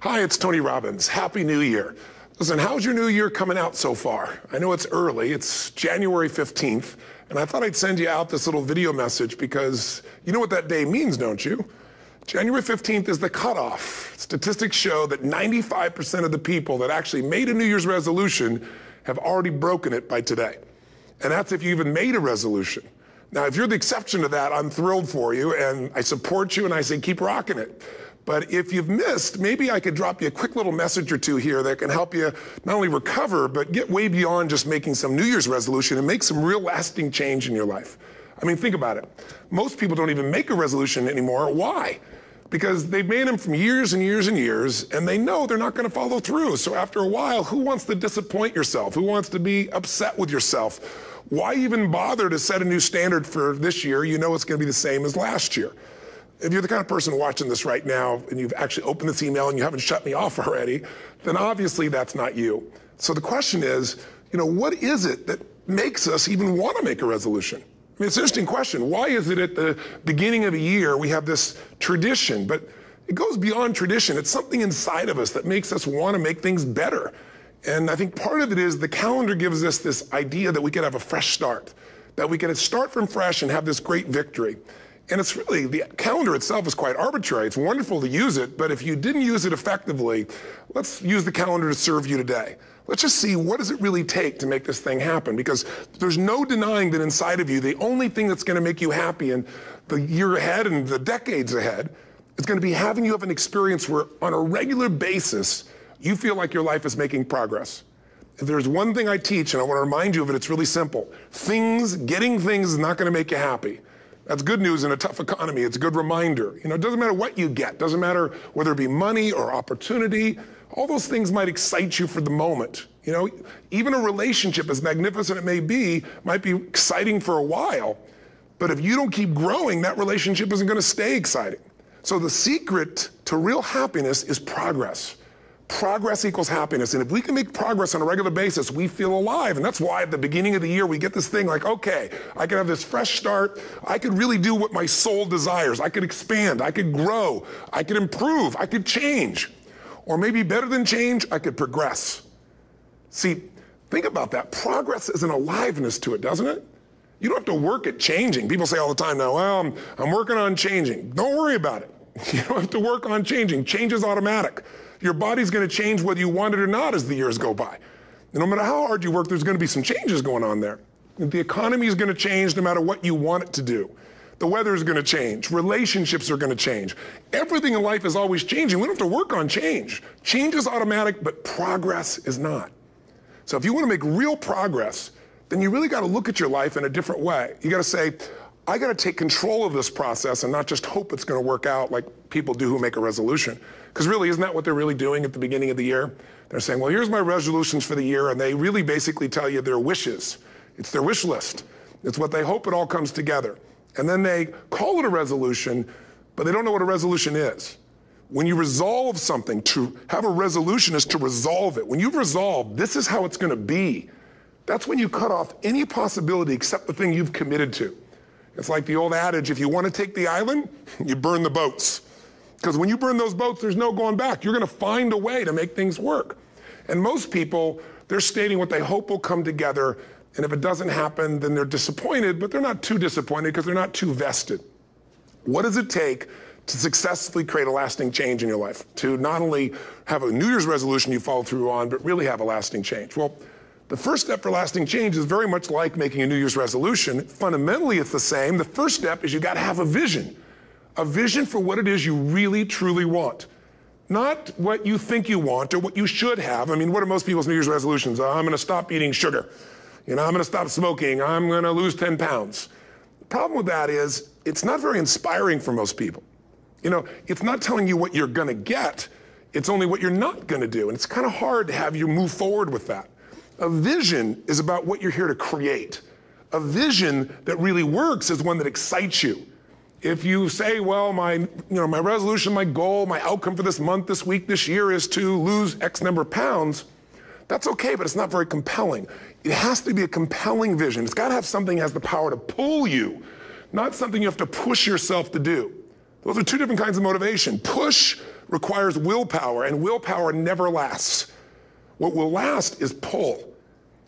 Hi, it's Tony Robbins. Happy New Year. Listen, how's your new year coming out so far? I know it's early. It's January 15th, and I thought I'd send you out this little video message because you know what that day means, don't you? January 15th is the cutoff. Statistics show that 95% of the people that actually made a New Year's resolution have already broken it by today. And that's if you even made a resolution. Now, if you're the exception to that, I'm thrilled for you, and I support you, and I say keep rocking it. But if you've missed, maybe I could drop you a quick little message or two here that can help you not only recover, but get way beyond just making some New Year's resolution and make some real lasting change in your life. I mean, think about it. Most people don't even make a resolution anymore. Why? Because they've made them from years and years and years, and they know they're not going to follow through. So after a while, who wants to disappoint yourself? Who wants to be upset with yourself? Why even bother to set a new standard for this year? You know it's going to be the same as last year. If you're the kind of person watching this right now and you've actually opened this email and you haven't shut me off already, then obviously that's not you. So the question is, what is it that makes us even want to make a resolution? I mean, it's an interesting question. Why is it at the beginning of a year we have this tradition, but it goes beyond tradition. It's something inside of us that makes us want to make things better. And I think part of it is the calendar gives us this idea that we could have a fresh start, that we could start from fresh and have this great victory. And it's really, the calendar itself is quite arbitrary. It's wonderful to use it, but if you didn't use it effectively, let's use the calendar to serve you today. Let's just see, what does it really take to make this thing happen? Because there's no denying that inside of you, the only thing that's going to make you happy in the year ahead and the decades ahead is going to be having you have an experience where on a regular basis, you feel like your life is making progress. If there's one thing I teach, and I want to remind you of it, it's really simple. Getting things is not going to make you happy. That's good news in a tough economy. It's a good reminder. It doesn't matter what you get. Doesn't matter whether it be money or opportunity. All those things might excite you for the moment. Even a relationship, as magnificent it may be, might be exciting for a while. But if you don't keep growing, that relationship isn't going to stay exciting. So the secret to real happiness is progress. Progress equals happiness. And if we can make progress on a regular basis, we feel alive. And that's why at the beginning of the year, we get this thing like, okay, I can have this fresh start. I could really do what my soul desires. I could expand. I could grow. I could improve. I could change. Or maybe better than change, I could progress. See, think about that. Progress is an aliveness to it, doesn't it? You don't have to work at changing. People say all the time now, well, I'm working on changing. Don't worry about it. You don't have to work on changing. Change is automatic. Your body's going to change whether you want it or not as the years go by. And no matter how hard you work, there's going to be some changes going on there. The economy is going to change no matter what you want it to do. The weather is going to change. Relationships are going to change. Everything in life is always changing. We don't have to work on change. Change is automatic, but progress is not. So if you want to make real progress, then you really got to look at your life in a different way. You got to say, I got to take control of this process and not just hope it's going to work out like people do who make a resolution. Because really, isn't that what they're really doing at the beginning of the year? They're saying, well, here's my resolutions for the year, and they really basically tell you their wishes. It's their wish list. It's what they hope it all comes together. And then they call it a resolution, but they don't know what a resolution is. When you resolve something, to have a resolution is to resolve it. When you've resolved, this is how it's going to be. That's when you cut off any possibility except the thing you've committed to. It's like the old adage, if you want to take the island, you burn the boats. Because when you burn those boats, there's no going back. You're going to find a way to make things work. And most people, they're stating what they hope will come together. And if it doesn't happen, then they're disappointed, but they're not too disappointed because they're not too vested. What does it take to successfully create a lasting change in your life? To not only have a New Year's resolution you follow through on, but really have a lasting change? Well, the first step for lasting change is very much like making a New Year's resolution. Fundamentally, it's the same. The first step is you got to have a vision for what it is you really, truly want. Not what you think you want or what you should have. I mean, what are most people's New Year's resolutions? I'm going to stop eating sugar. I'm going to stop smoking. I'm going to lose 10 pounds. The problem with that is it's not very inspiring for most people. It's not telling you what you're going to get. It's only what you're not going to do. And it's kind of hard to have you move forward with that. A vision is about what you're here to create. A vision that really works is one that excites you. If you say, well, my resolution, my goal, my outcome for this month, this week, this year is to lose X number of pounds, that's okay, but it's not very compelling. It has to be a compelling vision. It's got to have something that has the power to pull you, not something you have to push yourself to do. Those are two different kinds of motivation. Push requires willpower, and willpower never lasts. What will last is pull.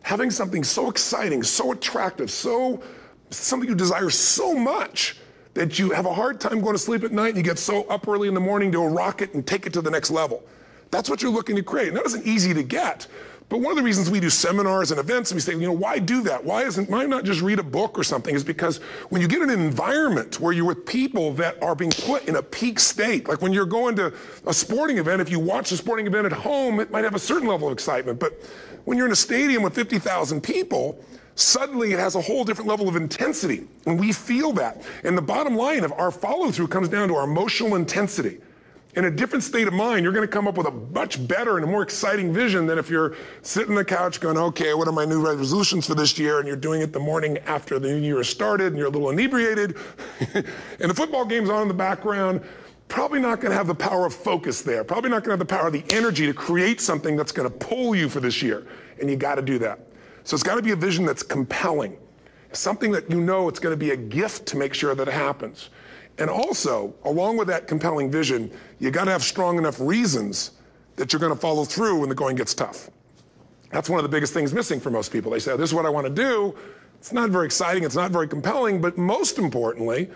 Having something so exciting, so attractive, something you desire so much that you have a hard time going to sleep at night and you get so up early in the morning to rock it and take it to the next level. That's what you're looking to create. And that isn't easy to get. But one of the reasons we do seminars and events and we say, why do that? Why not just read a book or something? Is because when you get in an environment where you're with people that are being put in a peak state, like when you're going to a sporting event, if you watch a sporting event at home, it might have a certain level of excitement. But when you're in a stadium with 50,000 people, suddenly it has a whole different level of intensity. And we feel that. And the bottom line of our follow-through comes down to our emotional intensity. In a different state of mind, you're going to come up with a much better and a more exciting vision than if you're sitting on the couch going, okay, what are my new resolutions for this year? And you're doing it the morning after the new year has started and you're a little inebriated and the football game's on in the background. Probably not going to have the power of focus there. Probably not going to have the power of the energy to create something that's going to pull you for this year. And you got to do that. So it's got to be a vision that's compelling. Something that it's going to be a gift to make sure that it happens. And also, along with that compelling vision, you got to have strong enough reasons that you're going to follow through when the going gets tough. That's one of the biggest things missing for most people. They say, this is what I want to do. It's not very exciting. It's not very compelling. But most importantly,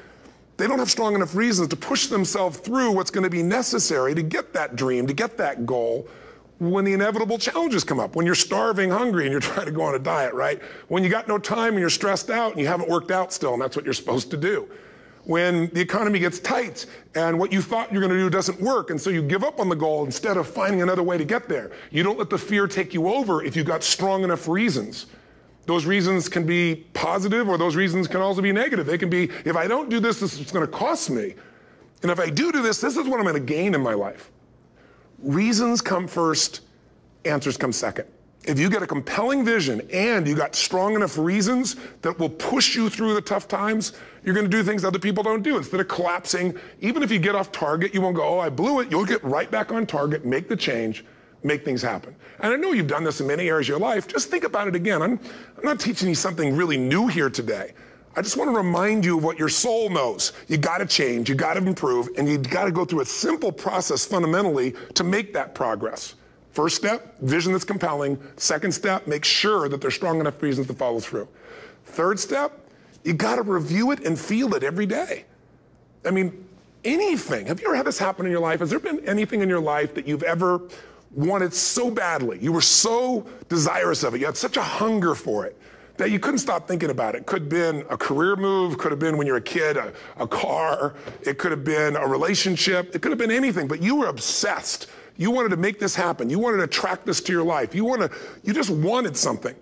they don't have strong enough reasons to push themselves through what's going to be necessary to get that dream, to get that goal when the inevitable challenges come up, when you're starving, hungry, and you're trying to go on a diet, right? When you got no time and you're stressed out and you haven't worked out still, and that's what you're supposed to do. When the economy gets tight and what you thought you're going to do doesn't work, and so you give up on the goal instead of finding another way to get there. You don't let the fear take you over if you've got strong enough reasons. Those reasons can be positive, or those reasons can also be negative. They can be, if I don't do this, this is going to cost me. And if I do this, this is what I'm going to gain in my life. Reasons come first, answers come second. If you get a compelling vision and you got strong enough reasons that will push you through the tough times, you're going to do things other people don't do. Instead of collapsing, even if you get off target, you won't go, oh, I blew it. You'll get right back on target, make the change, make things happen. And I know you've done this in many areas of your life. Just think about it again. I'm not teaching you something really new here today. I just want to remind you of what your soul knows. You got to change, you got to improve, and you got to go through a simple process fundamentally to make that progress. First step, vision that's compelling. Second step, make sure that there's strong enough reasons to follow through. Third step, you got to review it and feel it every day. I mean, anything. Have you ever had this happen in your life? Has there been anything in your life that you've ever wanted so badly? You were so desirous of it. You had such a hunger for it that you couldn't stop thinking about it. Could have been a career move, could have been when you were a kid, a car, it could have been a relationship, it could have been anything, but you were obsessed. You wanted to make this happen. You wanted to attract this to your life. You just wanted something.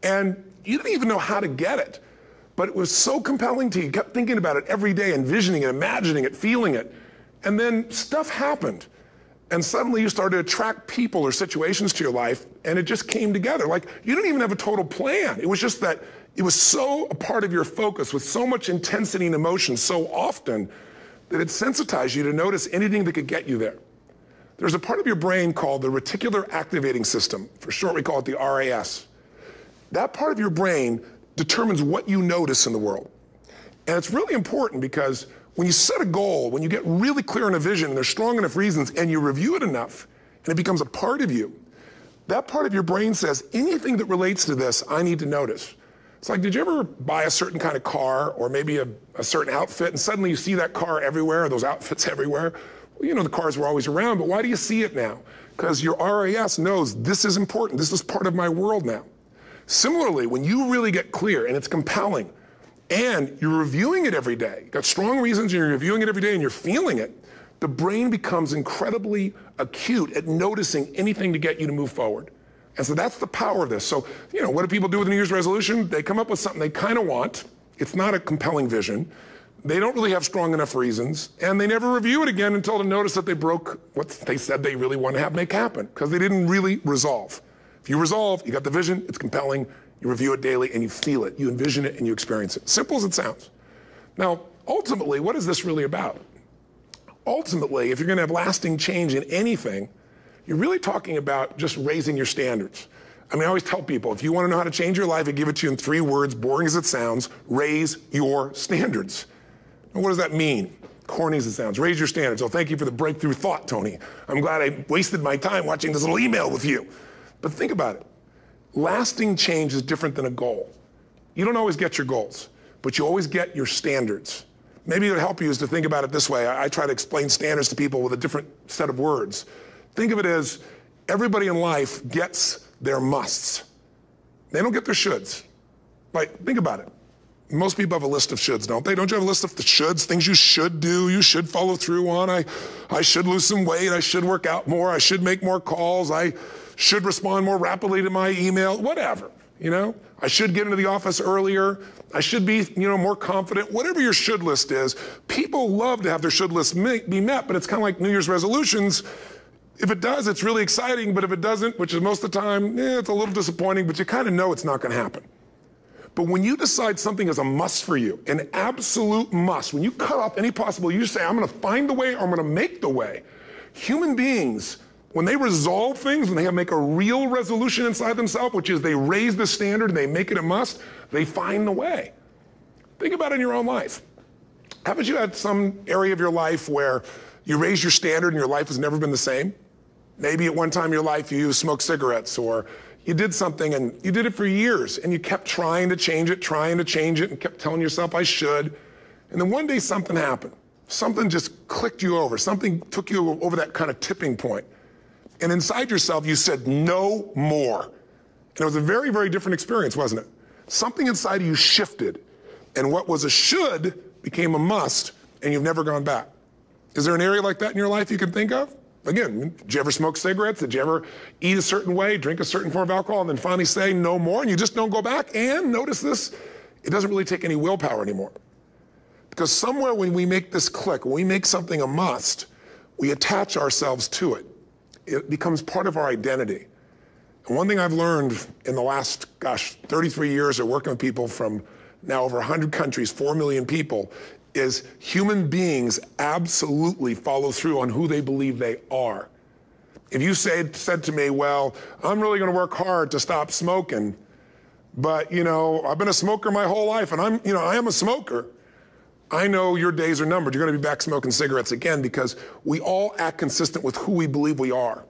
And you didn't even know how to get it. But it was so compelling to you. You kept thinking about it every day, envisioning it, imagining it, feeling it. And then stuff happened. And suddenly you started to attract people or situations to your life, and it just came together. Like, you didn't even have a total plan. It was just that it was so a part of your focus with so much intensity and emotion so often that it sensitized you to notice anything that could get you there. There's a part of your brain called the reticular activating system. For short, we call it the RAS. That part of your brain determines what you notice in the world. And it's really important because when you set a goal, when you get really clear on a vision and there's strong enough reasons and you review it enough and it becomes a part of you, that part of your brain says, anything that relates to this, I need to notice. It's like, did you ever buy a certain kind of car or maybe a certain outfit and suddenly you see that car everywhere or those outfits everywhere? Well, you know, the cars were always around, but why do you see it now? Because your RAS knows this is important. This is part of my world now. Similarly, when you really get clear and it's compelling and you're reviewing it every day, you've got strong reasons and you're reviewing it every day and you're feeling it, the brain becomes incredibly acute at noticing anything to get you to move forward. And so that's the power of this. So, you know, what do people do with a New Year's resolution? They come up with something they kind of want. It's not a compelling vision. They don't really have strong enough reasons, and they never review it again until they notice that they broke what they said they really want to have make happen, because they didn't really resolve. If you resolve, you got the vision, it's compelling, you review it daily, and you feel it, you envision it, and you experience it. Simple as it sounds. Now, ultimately, what is this really about? Ultimately, if you're going to have lasting change in anything, you're really talking about just raising your standards. I mean, I always tell people, if you want to know how to change your life, I give it to you in 3 words, boring as it sounds: raise your standards. And what does that mean? corny as it sounds. Raise your standards. Oh, thank you for the breakthrough thought, Tony. I'm glad I wasted my time watching this little email with you. But think about it. Lasting change is different than a goal. You don't always get your goals, but you always get your standards. Maybe it would help you is to think about it this way. I try to explain standards to people with a different set of words. Think of it as everybody in life gets their musts. They don't get their shoulds. Like, think about it. Most people have a list of shoulds, don't they? Don't you have a list of the shoulds, things you should do, you should follow through on? I should lose some weight, I should work out more, I should make more calls, I should respond more rapidly to my email, whatever, you know? I should get into the office earlier, I should be, more confident. Whatever your should list is, people love to have their should list be met, but it's kind of like New Year's resolutions. If it does, it's really exciting, but if it doesn't, which is most of the time, it's a little disappointing, but you kind of know it's not going to happen. But when you decide something is a must for you, an absolute must, when you cut off any possible, you say, I'm going to find the way or I'm going to make the way. Human beings, when they resolve things, when they make a real resolution inside themselves, which is they raise the standard and they make it a must, they find the way. Think about it in your own life. Haven't you had some area of your life where you raise your standard and your life has never been the same? Maybe at one time in your life you smoked cigarettes, or you did something and you did it for years and you kept trying to change it and kept telling yourself I should. And then one day something happened. Something just clicked you over. Something took you over that kind of tipping point. And inside yourself you said no more. And it was a very, very different experience, wasn't it? Something inside of you shifted and what was a should became a must and you've never gone back. Is there an area like that in your life you can think of? Again, did you ever smoke cigarettes? Did you ever eat a certain way, drink a certain form of alcohol, and then finally say no more, and you just don't go back? And notice this, it doesn't really take any willpower anymore. Because somewhere when we make this click, when we make something a must, we attach ourselves to it. It becomes part of our identity. And one thing I've learned in the last, 33 years of working with people from now over 100 countries, 4 million people, is human beings absolutely follow through on who they believe they are. If you said to me, well, I'm really going to work hard to stop smoking, but I've been a smoker my whole life and I am a smoker. I know your days are numbered. You're going to be back smoking cigarettes again because we all act consistent with who we believe we are.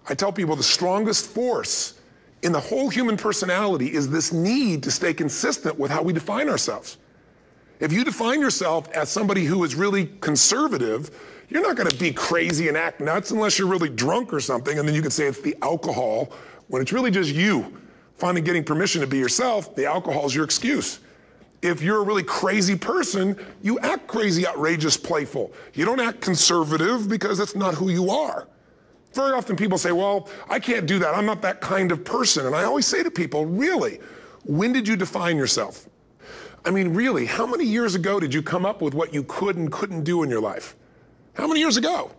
I tell people the strongest force in the whole human personality is this need to stay consistent with how we define ourselves. If you define yourself as somebody who is really conservative, you're not going to be crazy and act nuts unless you're really drunk or something, and then you can say it's the alcohol. When it's really just you finally getting permission to be yourself, the alcohol is your excuse. If you're a really crazy person, you act crazy, outrageous, playful. You don't act conservative because that's not who you are. Very often people say, well, I can't do that. I'm not that kind of person. And I always say to people, really, when did you define yourself? I mean, really, how many years ago did you come up with what you could and couldn't do in your life? How many years ago?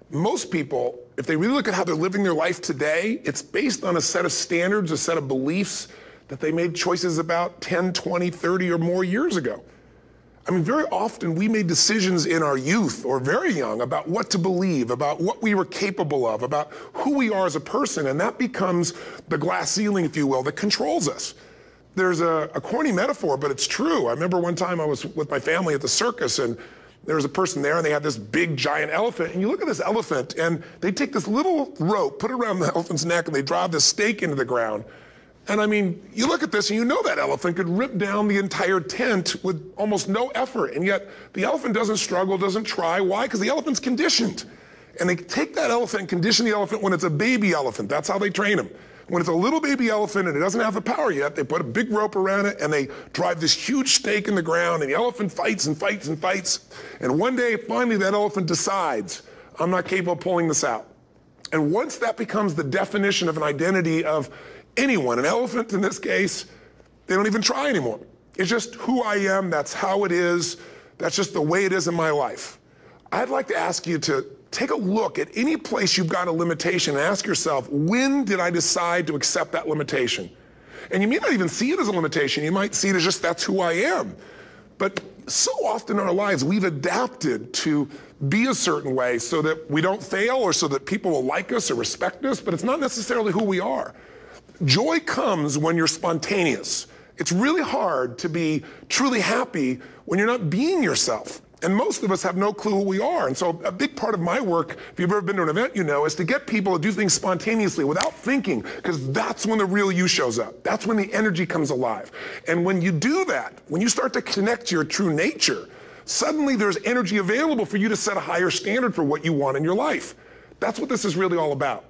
Most people, if they really look at how they're living their life today, it's based on a set of standards, a set of beliefs that they made choices about 10, 20, 30 or more years ago. I mean, very often we made decisions in our youth or very young about what to believe, about what we were capable of, about who we are as a person, and that becomes the glass ceiling, if you will, that controls us. There's a corny metaphor, but it's true. I remember one time I was with my family at the circus, and there was a person there, and they had this big, giant elephant. And you look at this elephant, and they take this little rope, put it around the elephant's neck, and they drive this stake into the ground. And I mean, you look at this, and you know that elephant could rip down the entire tent with almost no effort. And yet, the elephant doesn't struggle, doesn't try. Why? Because the elephant's conditioned. And they take that elephant and condition the elephant when it's a baby elephant. That's how they train them. When it's a little baby elephant and it doesn't have the power yet, they put a big rope around it and they drive this huge stake in the ground, and the elephant fights and fights and fights. And one day, finally, that elephant decides, I'm not capable of pulling this out. And once that becomes the definition of an identity of anyone, an elephant in this case, they don't even try anymore. It's just who I am, that's how it is, that's just the way it is in my life. I'd like to ask you to take a look at any place you've got a limitation and ask yourself, when did I decide to accept that limitation? And you may not even see it as a limitation. You might see it as just that's who I am. But so often in our lives, we've adapted to be a certain way so that we don't fail or so that people will like us or respect us, but it's not necessarily who we are. Joy comes when you're spontaneous. It's really hard to be truly happy when you're not being yourself. And most of us have no clue who we are. And so a big part of my work, if you've ever been to an event, you know, is to get people to do things spontaneously without thinking, because that's when the real you shows up. That's when the energy comes alive. And when you do that, when you start to connect to your true nature, suddenly there's energy available for you to set a higher standard for what you want in your life. That's what this is really all about.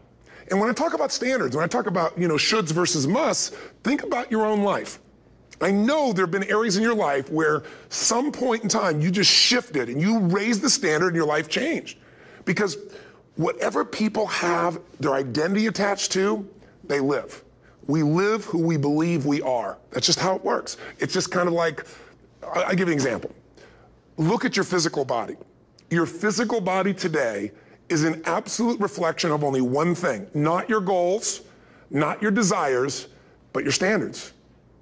And when I talk about standards, when I talk about, you know, shoulds versus musts, think about your own life. I know there have been areas in your life where some point in time you just shifted and you raised the standard and your life changed. Because whatever people have their identity attached to, they live. We live who we believe we are. That's just how it works. It's just kind of like, I'll give you an example. Look at your physical body. Your physical body today is an absolute reflection of only one thing, not your goals, not your desires, but your standards.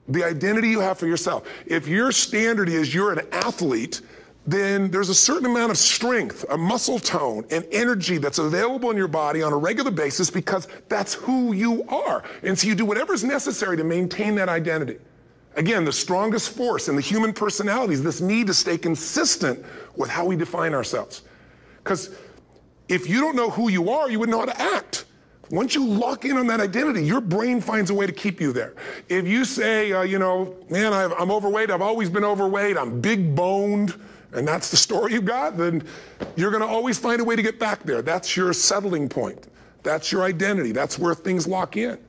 The identity you have for yourself. If your standard is you're an athlete, then there's a certain amount of strength, a muscle tone, and energy that's available in your body on a regular basis because that's who you are. And so you do whatever's necessary to maintain that identity. Again, the strongest force in the human personality is this need to stay consistent with how we define ourselves. Because if you don't know who you are, you wouldn't know how to act. Once you lock in on that identity, your brain finds a way to keep you there. If you say, you know, man, I'm overweight, I've always been overweight, I'm big boned, and that's the story you got, then you're going to always find a way to get back there. That's your settling point. That's your identity. That's where things lock in.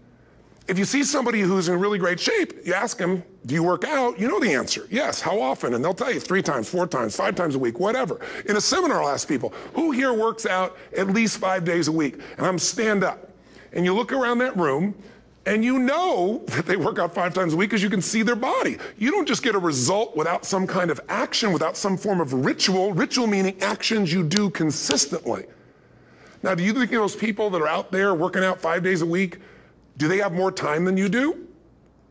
If you see somebody who's in really great shape, you ask them, do you work out? You know the answer. Yes. How often? And they'll tell you 3 times, 4 times, 5 times a week, whatever. In a seminar, I'll ask people, who here works out at least 5 days a week? And I'm stand up. And you look around that room, and you know that they work out 5 times a week because you can see their body. You don't just get a result without some kind of action, without some form of ritual. Ritual meaning actions you do consistently. Now, do you think those people that are out there working out 5 days a week, do they have more time than you do?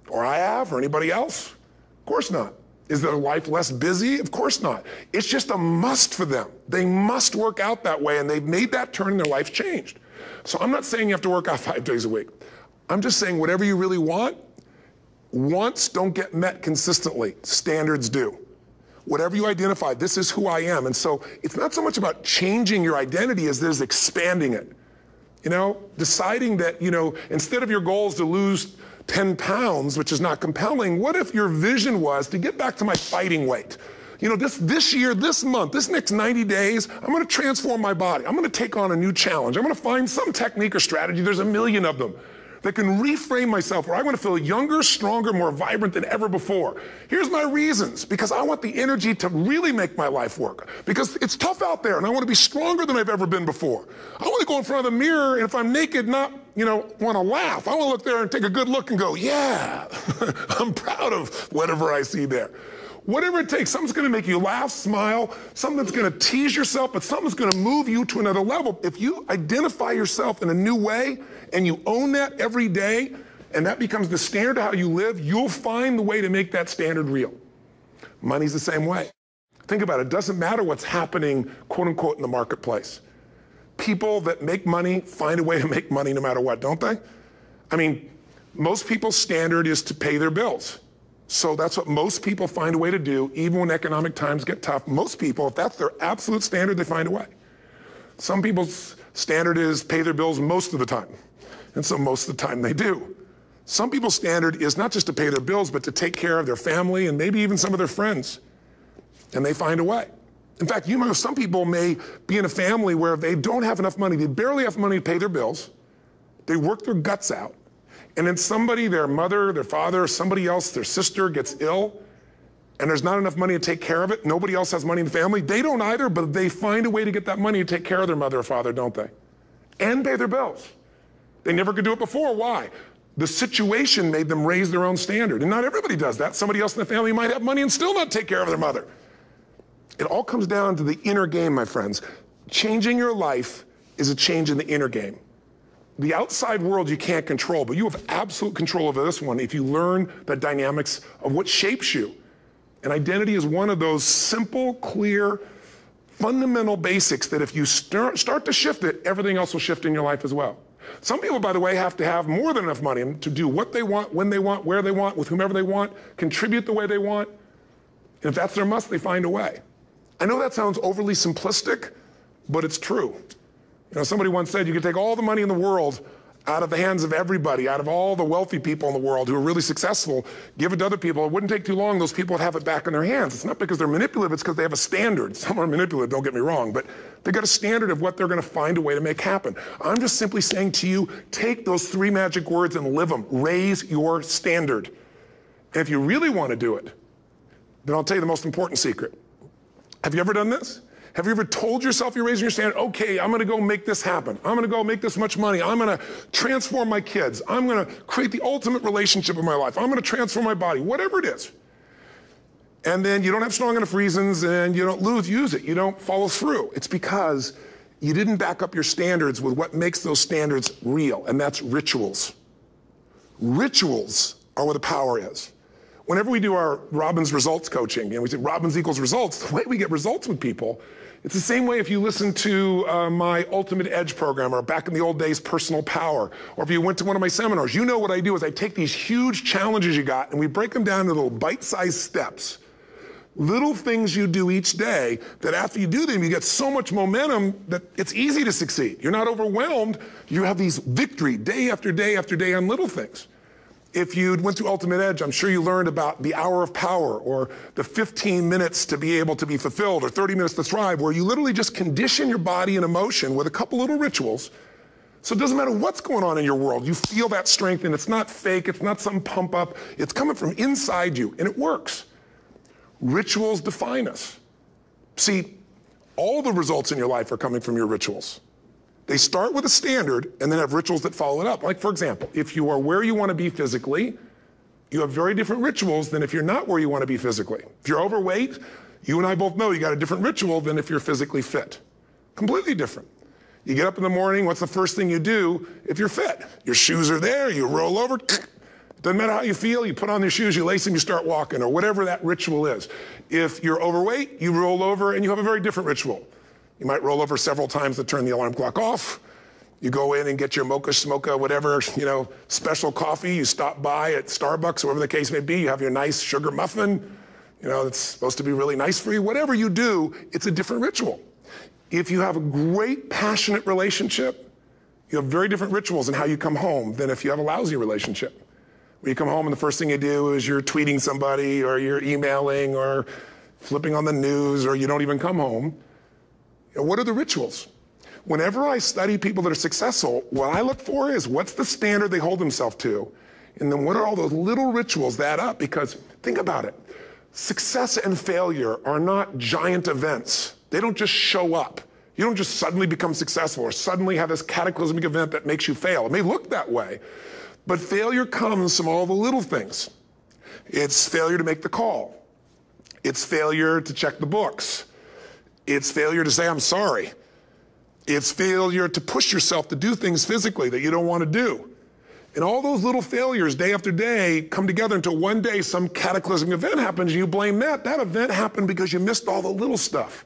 Or I have, or anybody else? Of course not. Is their life less busy? Of course not. It's just a must for them. They must work out that way, and they've made that turn and their life's changed. So I'm not saying you have to work out 5 days a week. I'm just saying whatever you really want, wants don't get met consistently. Standards do. Whatever you identify, this is who I am. And so it's not so much about changing your identity as it is expanding it. You know, deciding that, you know, instead of your goal is to lose 10 pounds, which is not compelling, what if your vision was to get back to my fighting weight? You know, this year, this month, this next 90 days, I'm going to transform my body. I'm going to take on a new challenge. I'm going to find some technique or strategy, there's a million of them, that can reframe myself where I want to feel younger, stronger, more vibrant than ever before. Here's my reasons. Because I want the energy to really make my life work. Because it's tough out there, and I want to be stronger than I've ever been before. I want to go in front of the mirror, and if I'm naked, not, you know, want to laugh. I want to look there and take a good look and go, yeah, I'm proud of whatever I see there. Whatever it takes, something's going to make you laugh, smile, something that's going to tease yourself, but something's going to move you to another level. If you identify yourself in a new way and you own that every day, and that becomes the standard of how you live, you'll find the way to make that standard real. Money's the same way. Think about it. It doesn't matter what's happening, quote unquote, in the marketplace. People that make money find a way to make money no matter what, don't they? I mean, most people's standard is to pay their bills. So that's what most people find a way to do, even when economic times get tough. Most people, if that's their absolute standard, they find a way. Some people's standard is pay their bills most of the time. And so most of the time they do. Some people's standard is not just to pay their bills, but to take care of their family and maybe even some of their friends. And they find a way. In fact, you know, some people may be in a family where they don't have enough money. They barely have money to pay their bills. They work their guts out. And then somebody, their mother, their father, somebody else, their sister gets ill, and there's not enough money to take care of it. Nobody else has money in the family. They don't either, but they find a way to get that money to take care of their mother or father, don't they? And pay their bills. They never could do it before. Why? The situation made them raise their own standard. And not everybody does that. Somebody else in the family might have money and still not take care of their mother. It all comes down to the inner game, my friends. Changing your life is a change in the inner game. The outside world you can't control, but you have absolute control over this one if you learn the dynamics of what shapes you. And identity is one of those simple, clear, fundamental basics that if you start to shift it, everything else will shift in your life as well. Some people, by the way, have to have more than enough money to do what they want, when they want, where they want, with whomever they want, contribute the way they want. And if that's their must, they find a way. I know that sounds overly simplistic, but it's true. You know, somebody once said you could take all the money in the world out of the hands of everybody, out of all the wealthy people in the world who are really successful, give it to other people. It wouldn't take too long, those people would have it back in their hands. It's not because they're manipulative, it's because they have a standard. Some are manipulative, don't get me wrong, but they've got a standard of what they're gonna find a way to make happen. I'm just simply saying to you, take those 3 magic words and live them. Raise your standard. And if you really wanna do it, then I'll tell you the most important secret. Have you ever done this? Have you ever told yourself you're raising your standard? Okay, I'm gonna go make this happen. I'm gonna go make this much money. I'm gonna transform my kids. I'm gonna create the ultimate relationship in my life. I'm gonna transform my body, whatever it is. And then you don't have strong enough reasons and you don't use it. You don't follow through. It's because you didn't back up your standards with what makes those standards real, and that's rituals. Rituals are where the power is. Whenever we do our Robbins results coaching, and we say Robbins equals results, the way we get results with people, it's the same way if you listen to my Ultimate Edge program, or back in the old days, Personal Power, or if you went to one of my seminars. You know what I do is I take these huge challenges you got and we break them down into little bite-sized steps. Little things you do each day that after you do them, you get so much momentum that it's easy to succeed. You're not overwhelmed. You have these victory day after day after day on little things. If you went through Ultimate Edge, I'm sure you learned about the hour of power, or the 15 minutes to be able to be fulfilled, or 30 minutes to thrive, where you literally just condition your body and emotion with a couple little rituals. So it doesn't matter what's going on in your world, you feel that strength, and it's not fake, it's not some pump up, it's coming from inside you, and it works. Rituals define us. See, all the results in your life are coming from your rituals. They start with a standard and then have rituals that follow it up. Like, for example, if you are where you want to be physically, you have very different rituals than if you're not where you want to be physically. If you're overweight, you and I both know you got a different ritual than if you're physically fit. Completely different. You get up in the morning, what's the first thing you do if you're fit? Your shoes are there, you roll over, doesn't matter how you feel, you put on your shoes, you lace them, you start walking, or whatever that ritual is. If you're overweight, you roll over and you have a very different ritual. You might roll over several times to turn the alarm clock off. You go in and get your mocha, smocha, whatever, special coffee. You stop by at Starbucks, whatever the case may be. You have your nice sugar muffin. It's supposed to be really nice for you. Whatever you do, it's a different ritual. If you have a great, passionate relationship, you have very different rituals in how you come home than if you have a lousy relationship. When you come home and the first thing you do is you're tweeting somebody, or you're emailing, or flipping on the news, or you don't even come home. What are the rituals? Whenever I study people that are successful, what I look for is what's the standard they hold themselves to, and then what are all those little rituals that add up? Because think about it. Success and failure are not giant events. They don't just show up. You don't just suddenly become successful or suddenly have this cataclysmic event that makes you fail. It may look that way, but failure comes from all the little things. It's failure to make the call. It's failure to check the books. It's failure to say, I'm sorry. It's failure to push yourself to do things physically that you don't want to do. And all those little failures day after day come together until one day some cataclysmic event happens and you blame that. That event happened because you missed all the little stuff.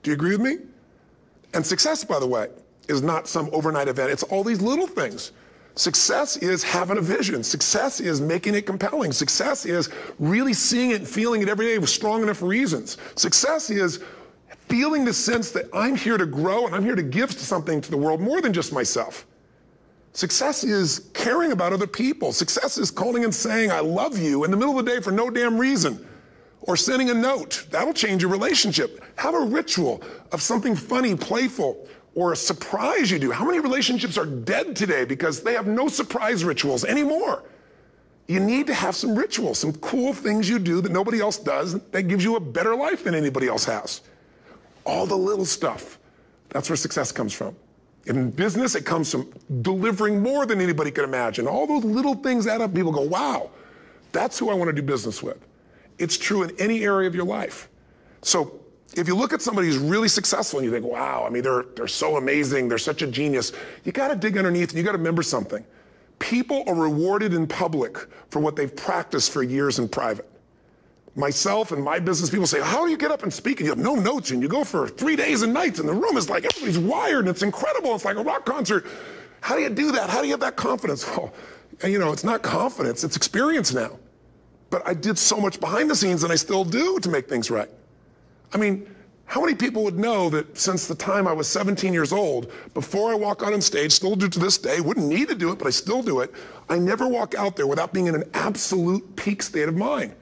Do you agree with me? And success, by the way, is not some overnight event. It's all these little things. Success is having a vision. Success is making it compelling. Success is really seeing it and feeling it every day with strong enough reasons. Success is feeling the sense that I'm here to grow and I'm here to give something to the world more than just myself. Success is caring about other people. Success is calling and saying, I love you in the middle of the day for no damn reason. Or sending a note. That'll change your relationship. Have a ritual of something funny, playful, or a surprise you do. How many relationships are dead today because they have no surprise rituals anymore? You need to have some rituals, some cool things you do that nobody else does that gives you a better life than anybody else has. All the little stuff. That's where success comes from. In business, it comes from delivering more than anybody could imagine. All those little things add up. People go, wow, that's who I want to do business with. It's true in any area of your life. So if you look at somebody who's really successful and you think, wow, I mean, they're so amazing, they're such a genius, you got to dig underneath and you got to remember something. People are rewarded in public for what they've practiced for years in private. Myself and my business people say, how do you get up and speak? And you have no notes and you go for 3 days and nights and the room is like, everybody's wired and it's incredible. It's like a rock concert. How do you do that? How do you have that confidence? Well, it's not confidence, it's experience now. But I did so much behind the scenes and I still do to make things right. I mean, How many people would know that since the time I was 17 years old, before I walk out on stage, still do to this day, wouldn't need to do it, but I still do it, I never walk out there without being in an absolute peak state of mind.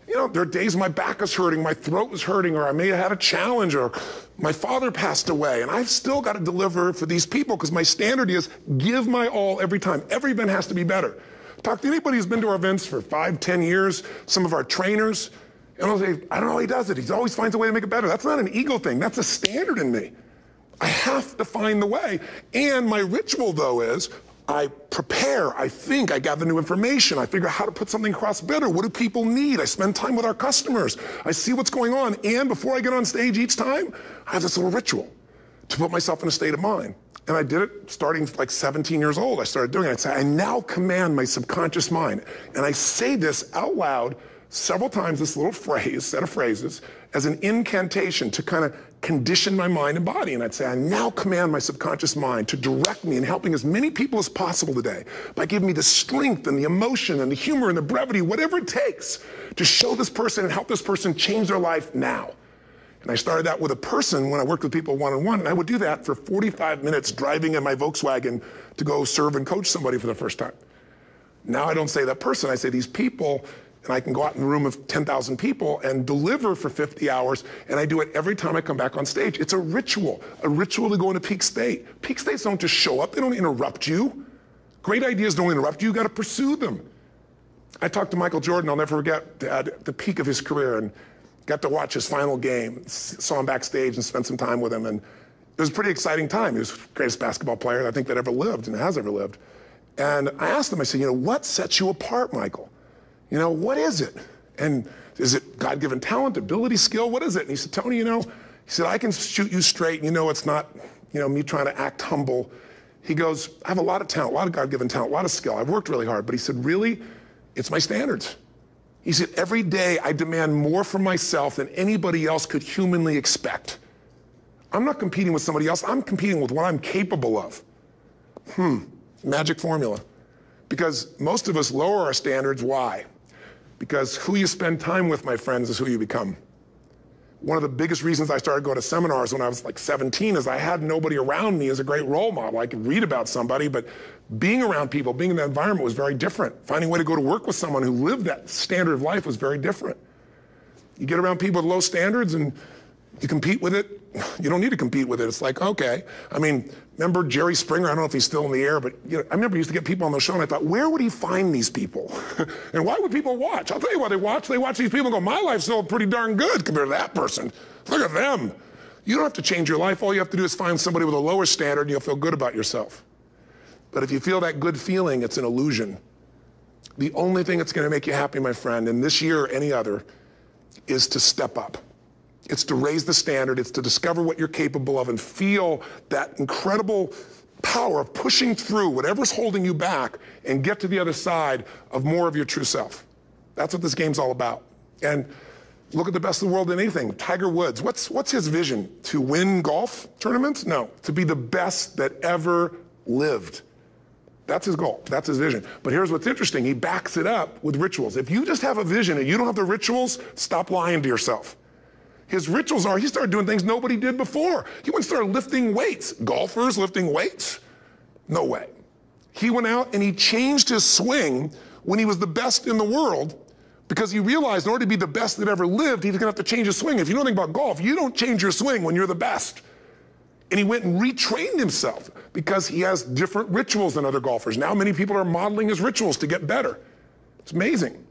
You know, there are days my back is hurting, my throat was hurting, or I may have had a challenge, or my father passed away, and I've still got to deliver for these people because my standard is give my all every time. Every event has to be better. Talk to anybody who's been to our events for 5, 10 years, some of our trainers, and I'll say, I don't know how he does it. He always finds a way to make it better. That's not an ego thing. That's a standard in me. I have to find the way. And my ritual, though, is I prepare, I think, I gather new information, I figure out how to put something across better. What do people need? I spend time with our customers. I see what's going on. And before I get on stage each time, I have this little ritual to put myself in a state of mind. And I did it starting like 17 years old. I started doing it. I'd say, I now command my subconscious mind. And I say this out loud several times, this little phrase, set of phrases, as an incantation to kind of condition my mind and body. And I'd say, I now command my subconscious mind to direct me in helping as many people as possible today by giving me the strength and the emotion and the humor and the brevity, whatever it takes to show this person and help this person change their life now. And I started that with a person when I worked with people one-on-one, and I would do that for 45 minutes driving in my Volkswagen to go serve and coach somebody for the first time. Now I don't say that person, I say these people, and I can go out in a room of 10,000 people and deliver for 50 hours, and I do it every time I come back on stage. It's a ritual to go into peak state. Peak states don't just show up, they don't interrupt you. Great ideas don't interrupt you, you gotta pursue them. I talked to Michael Jordan, I'll never forget, at the peak of his career, and got to watch his final game, saw him backstage and spent some time with him, and it was a pretty exciting time. He was the greatest basketball player I think that ever lived and has ever lived. And I asked him, I said, you know, what sets you apart, Michael? You know, what is it? And is it God-given talent, ability, skill? What is it? And he said, Tony, you know, he said, I can shoot you straight. And you know, it's not, you know, me trying to act humble. He goes, I have a lot of talent, a lot of God-given talent, a lot of skill. I've worked really hard. But he said, really, it's my standards. He said, every day I demand more from myself than anybody else could humanly expect. I'm not competing with somebody else. I'm competing with what I'm capable of. Magic formula. Because most of us lower our standards. Why? Because who you spend time with, my friends, is who you become. One of the biggest reasons I started going to seminars when I was like 17 is I had nobody around me as a great role model. I could read about somebody, but being around people, being in that environment was very different. Finding a way to go to work with someone who lived that standard of life was very different. You get around people with low standards and you compete with it. You don't need to compete with it. It's like, okay. I mean, remember Jerry Springer? I don't know if he's still in the air, but you know, I remember he used to get people on the show and I thought, where would he find these people? And why would people watch? I'll tell you why they watch. They watch these people and go, my life's still pretty darn good compared to that person. Look at them. You don't have to change your life. All you have to do is find somebody with a lower standard and you'll feel good about yourself. But if you feel that good feeling, it's an illusion. The only thing that's going to make you happy, my friend, and this year or any other, is to step up. It's to raise the standard. It's to discover what you're capable of and feel that incredible power of pushing through whatever's holding you back and get to the other side of more of your true self. That's what this game's all about. And look at the best of the world in anything. Tiger Woods, what's his vision? To win golf tournaments? No, to be the best that ever lived. That's his goal. That's his vision. But here's what's interesting. He backs it up with rituals. If you just have a vision and you don't have the rituals, stop lying to yourself. His rituals are, he started doing things nobody did before. He went and started lifting weights. Golfers lifting weights? No way. He went out and he changed his swing when he was the best in the world because he realized in order to be the best that ever lived, he was going to have to change his swing. If you know anything about golf, you don't change your swing when you're the best. And he went and retrained himself because he has different rituals than other golfers. Now many people are modeling his rituals to get better. It's amazing.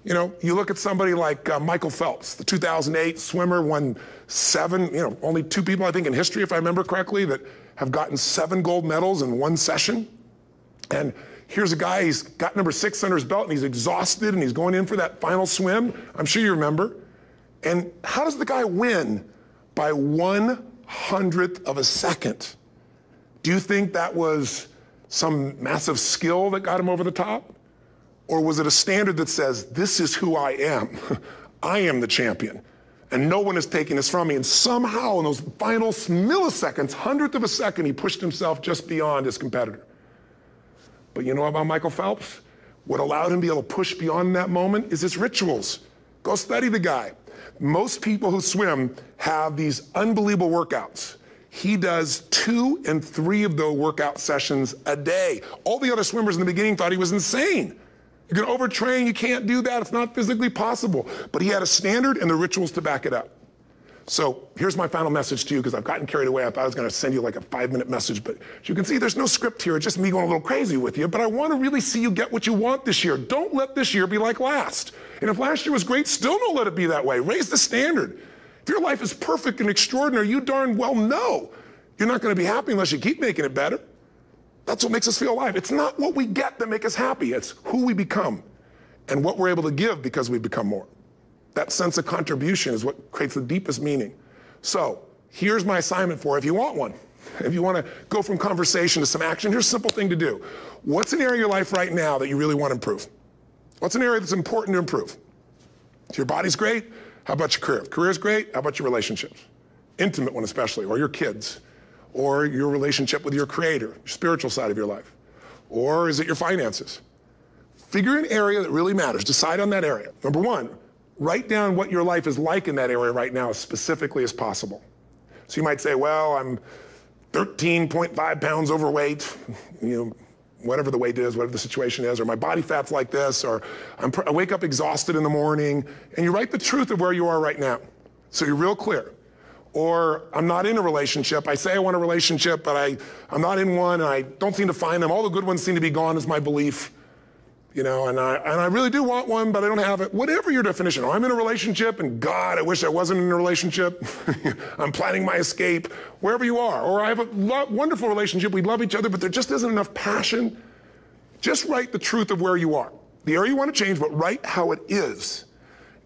You know, you look at somebody like Michael Phelps, the 2008 swimmer, won 7, you know, only 2 people I think in history, if I remember correctly, that have gotten 7 gold medals in one session. And here's a guy, he's got number 6 under his belt and he's exhausted and he's going in for that final swim. I'm sure you remember. And how does the guy win? By 1/100th of a second. Do you think that was some massive skill that got him over the top? Or was it a standard that says, this is who I am. I am the champion. And no one is taking this from me. And somehow in those final milliseconds, 100th of a second, he pushed himself just beyond his competitor. But you know about Michael Phelps? What allowed him to be able to push beyond that moment is his rituals. Go study the guy. Most people who swim have these unbelievable workouts. He does 2 and 3 of those workout sessions a day. All the other swimmers in the beginning thought he was insane. You're gonna overtrain, you can't do that, it's not physically possible. But he had a standard and the rituals to back it up. So here's my final message to you, because I've gotten carried away. I thought I was gonna send you like a 5-minute message, but as you can see, there's no script here, it's just me going a little crazy with you, but I wanna really see you get what you want this year. Don't let this year be like last. And if last year was great, still don't let it be that way. Raise the standard. If your life is perfect and extraordinary, you darn well know you're not gonna be happy unless you keep making it better. That's what makes us feel alive. It's not what we get that make us happy, it's who we become and what we're able to give because we become more. That sense of contribution is what creates the deepest meaning. So here's my assignment for you, if you want one. If you wanna go from conversation to some action, here's a simple thing to do. What's an area of your life right now that you really wanna improve? What's an area that's important to improve? If your body's great, how about your career? If career's great, how about your relationships? Intimate one especially, or your kids, or your relationship with your creator, your spiritual side of your life. Or is it your finances? Figure an area that really matters, decide on that area. Number 1, write down what your life is like in that area right now as specifically as possible. So you might say, well, I'm 13.5 pounds overweight, whatever the weight is, whatever the situation is, or my body fat's like this, or I wake up exhausted in the morning, and you write the truth of where you are right now. So you're real clear. Or I'm not in a relationship. I say I want a relationship, but I'm not in one, and I don't seem to find them. All the good ones seem to be gone is my belief. And I really do want one, but I don't have it. Whatever your definition. Or I'm in a relationship, and God, I wish I wasn't in a relationship. I'm planning my escape, wherever you are. Or I have a wonderful relationship, we love each other, but there just isn't enough passion. Just write the truth of where you are. The area you want to change, but write how it is.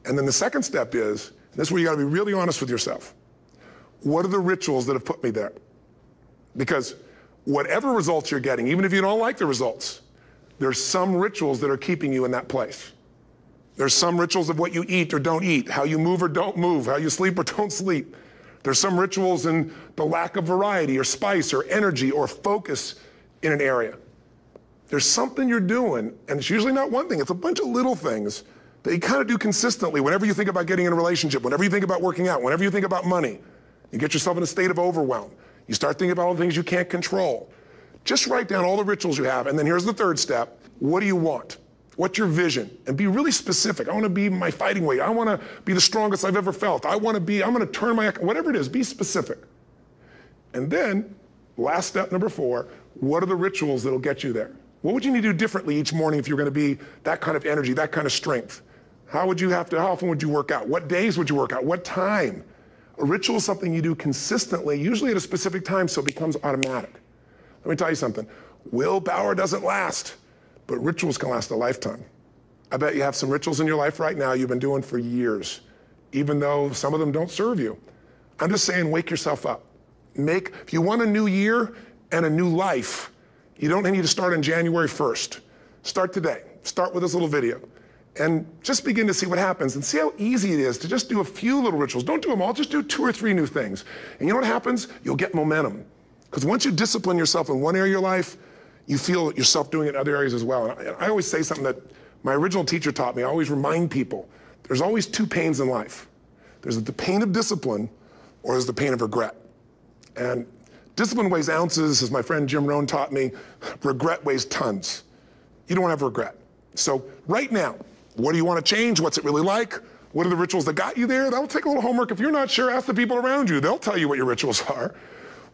And then the second step is, and this is where you got to be really honest with yourself. What are the rituals that have put me there? Because whatever results you're getting, even if you don't like the results, there's some rituals that are keeping you in that place. There's some rituals of what you eat or don't eat, how you move or don't move, how you sleep or don't sleep. There's some rituals in the lack of variety or spice or energy or focus in an area. There's something you're doing, and it's usually not one thing, it's a bunch of little things that you kind of do consistently whenever you think about getting in a relationship, whenever you think about working out, whenever you think about money. You get yourself in a state of overwhelm. You start thinking about all the things you can't control. Just write down all the rituals you have, and then here's the third step. What do you want? What's your vision? And be really specific. I want to be my fighting weight. I want to be the strongest I've ever felt. I'm going to turn whatever it is, be specific. And then, last step number 4, what are the rituals that'll get you there? What would you need to do differently each morning if you're going to be that kind of energy, that kind of strength? How often would you work out? What days would you work out? What time? A ritual is something you do consistently, usually at a specific time, so it becomes automatic. Let me tell you something. Willpower doesn't last, but rituals can last a lifetime. I bet you have some rituals in your life right now you've been doing for years, even though some of them don't serve you. I'm just saying, wake yourself up. If you want a new year and a new life, you don't need to start on January 1st. Start today. Start with this little video. And just begin to see what happens and see how easy it is to just do a few little rituals. Don't do them all, just do 2 or 3 new things. And you know what happens? You'll get momentum. Because once you discipline yourself in one area of your life, you feel yourself doing it in other areas as well. And I always say something that my original teacher taught me. I always remind people, there's always 2 pains in life. There's the pain of discipline, or there's the pain of regret. And discipline weighs ounces, as my friend Jim Rohn taught me. Regret weighs tons. You don't have regret. So right now, what do you want to change? What's it really like? What are the rituals that got you there? That'll take a little homework. If you're not sure, ask the people around you. They'll tell you what your rituals are.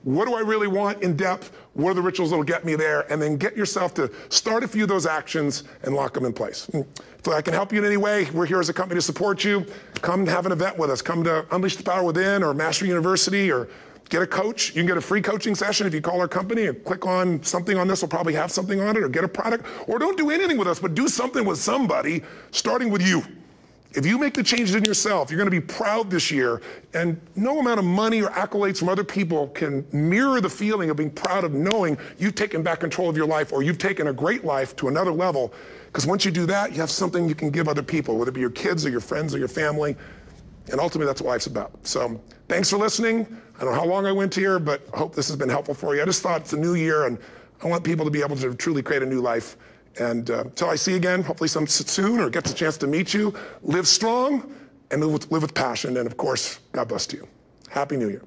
What do I really want in depth? What are the rituals that'll get me there? And then get yourself to start a few of those actions and lock them in place. If I can help you in any way, we're here as a company to support you. Come and have an event with us. Come to Unleash the Power Within or Mastery University, or get a coach. You can get a free coaching session if you call our company and click on something on this. We'll probably have something on it, or get a product. Or don't do anything with us, but do something with somebody, starting with you. If you make the changes in yourself, you're going to be proud this year, and no amount of money or accolades from other people can mirror the feeling of being proud of knowing you've taken back control of your life, or you've taken a great life to another level. Because once you do that, you have something you can give other people, whether it be your kids or your friends or your family. And ultimately, that's what life's about. So thanks for listening. I don't know how long I went here, but I hope this has been helpful for you. I just thought it's a new year, and I want people to be able to truly create a new life. And until I see you again, hopefully soon, or get the chance to meet you, live strong, and live with passion. And of course, God bless to you. Happy New Year.